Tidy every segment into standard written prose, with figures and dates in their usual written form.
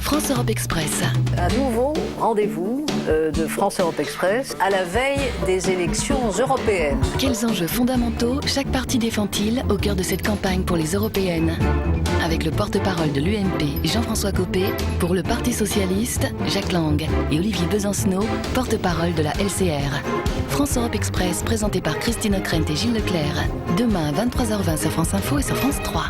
France Europe Express. Un nouveau rendez-vous de France Europe Express à la veille des élections européennes. Quels enjeux fondamentaux chaque parti défend-il au cœur de cette campagne pour les européennes? Avec le porte-parole de l'UMP, Jean-François Copé, pour le Parti Socialiste, Jacques Lang, et Olivier Besancenot, porte-parole de la LCR. France Europe Express, présenté par Christine Ockrent et Gilles Leclerc. Demain à 23h20 sur France Info et sur France 3.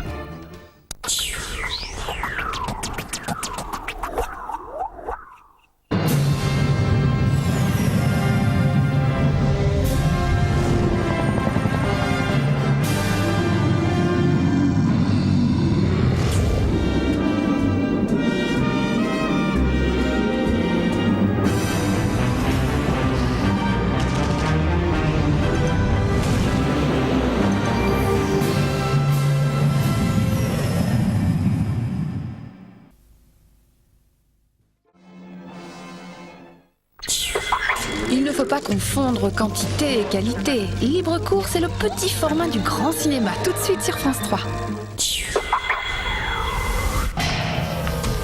Il ne faut pas confondre quantité et qualité. Libre cours, c'est le petit format du grand cinéma, tout de suite sur France 3.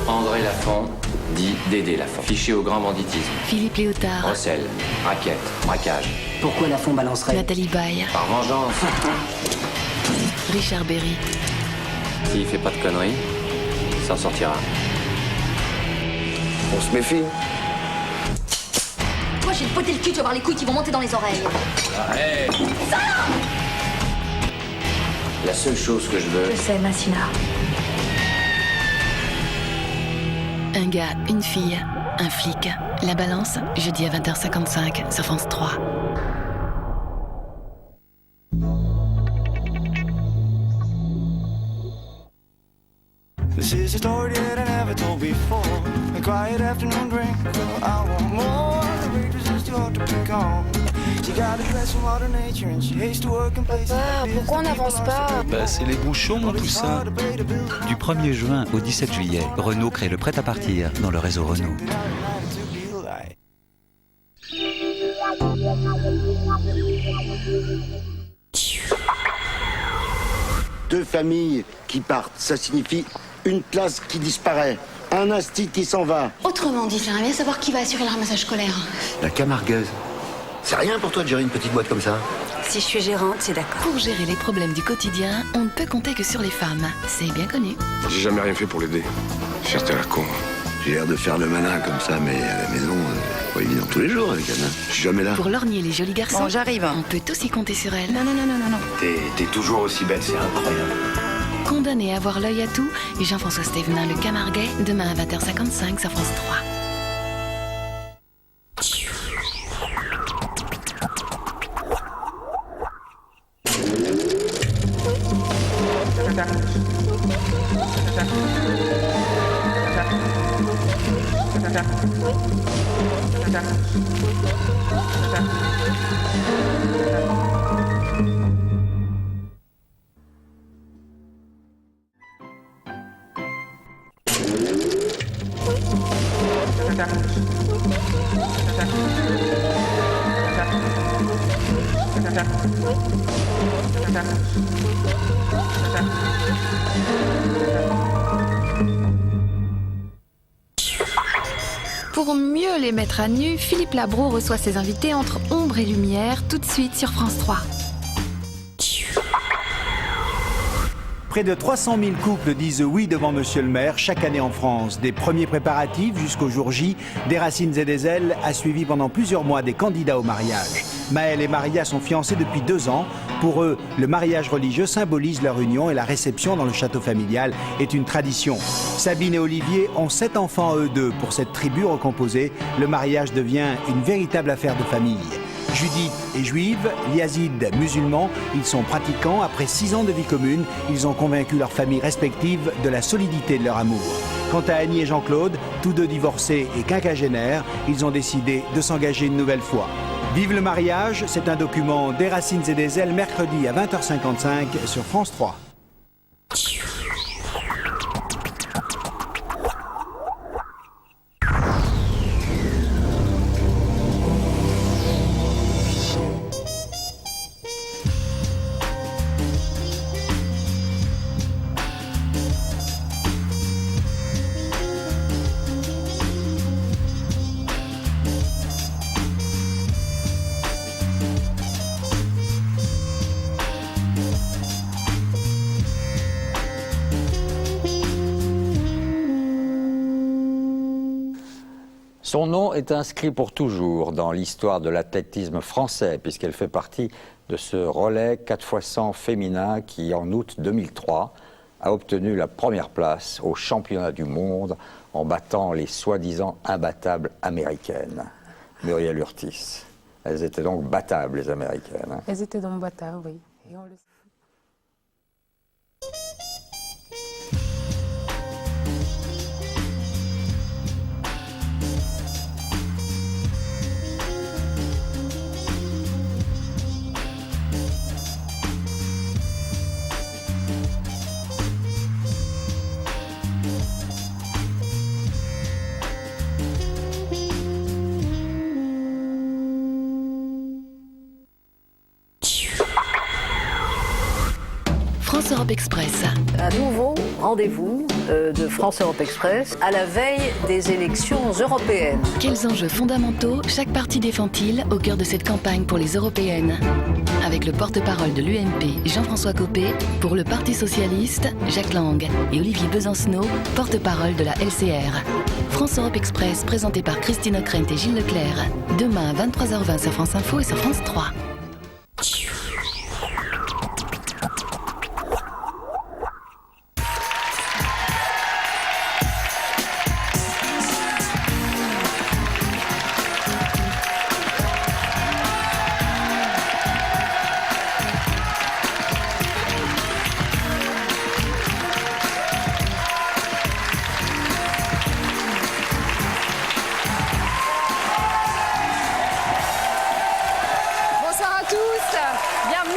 André Lafont, dit Dédé Lafont. Fiché au grand banditisme. Philippe Léotard. Recel, raquette, braquage. Pourquoi Lafont balancerait? Nathalie Baye. Par vengeance. Richard Berry. S'il fait pas de conneries, il s'en sortira. On se méfie. Moi j'ai poté le cul, tu vas voir les couilles qui vont monter dans les oreilles. Hey. La seule chose que je veux, Je sais, Massina. Un gars, une fille, un flic. La Balance, jeudi à 20h55 sur France 3. This is a story that I never told before. A quiet afternoon drink. I want more. The waitress is too hard to pick on. She got a dress from Mother Nature and she hates to work in places like this. Pourquoi on n'avance pas? C'est les bouchons, mon poussin. Du 1er juin au 17 juillet, Renault crée le prêt-à-partir dans le réseau Renault. Deux familles qui partent, ça signifie une classe qui disparaît, un institut qui s'en va. Autrement dit, j'aimerais bien savoir qui va assurer le ramassage scolaire. La Camargueuse. C'est rien pour toi de gérer une petite boîte comme ça. Si je suis gérante, c'est d'accord. Pour gérer les problèmes du quotidien, on ne peut compter que sur les femmes. C'est bien connu. J'ai jamais rien fait pour l'aider. Fierté à la con. J'ai l'air de faire le malin comme ça, mais à la maison, pas évident tous les jours avec Anna. Je suis jamais là. Pour lorgner les jolis garçons, Bon, j'arrive. on peut aussi compter sur elle. Non. T'es toujours aussi belle, c'est incroyable. Condamné à avoir l'œil à tout, et Jean-François Stévenin, le Camarguais, demain à 20h55 sur France 3. Pour mieux les mettre à nu, Philippe Labro reçoit ses invités entre ombre et lumière, tout de suite sur France 3. Près de 300 000 couples disent oui devant Monsieur le maire chaque année en France. Des premiers préparatifs jusqu'au jour J, des racines et des ailes a suivi pendant plusieurs mois des candidats au mariage. Maël et Maria sont fiancés depuis 2 ans. Pour eux, le mariage religieux symbolise leur union et la réception dans le château familial est une tradition. Sabine et Olivier ont 7 enfants eux deux. Pour cette tribu recomposée, le mariage devient une véritable affaire de famille. Judith est juive, Yazid musulman, ils sont pratiquants. Après 6 ans de vie commune, ils ont convaincu leurs familles respectives de la solidité de leur amour. Quant à Annie et Jean-Claude, tous deux divorcés et quinquagénaires, ils ont décidé de s'engager une nouvelle fois. Vive le mariage, c'est un document des Racines et des Ailes, mercredi à 20h55 sur France 3. Son nom est inscrit pour toujours dans l'histoire de l'athlétisme français, puisqu'elle fait partie de ce relais 4x100 féminin qui, en août 2003, a obtenu la première place au championnat du monde en battant les soi-disant imbattables américaines. Muriel Urtis. Elles étaient donc battables, les américaines. Hein. Elles étaient donc battables, oui. Et on le... France Europe Express. Un nouveau rendez-vous de France Europe Express à la veille des élections européennes. Quels enjeux fondamentaux chaque parti défend-il au cœur de cette campagne pour les européennes? Avec le porte-parole de l'UMP, Jean-François Copé, pour le Parti socialiste, Jacques Lang, et Olivier Besancenot, porte-parole de la LCR. France Europe Express, présenté par Christine Ockrent et Gilles Leclerc. Demain à 23h20 sur France Info et sur France 3.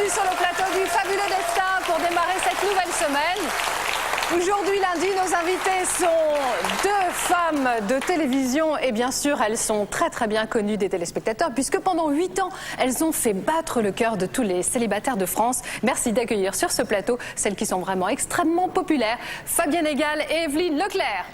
Sur le plateau du Fabuleux Destin pour démarrer cette nouvelle semaine. Aujourd'hui lundi, nos invités sont deux femmes de télévision et bien sûr elles sont très bien connues des téléspectateurs puisque pendant 8 ans elles ont fait battre le cœur de tous les célibataires de France. Merci d'accueillir sur ce plateau celles qui sont vraiment extrêmement populaires, Fabienne Egal et Evelyne Leclerc.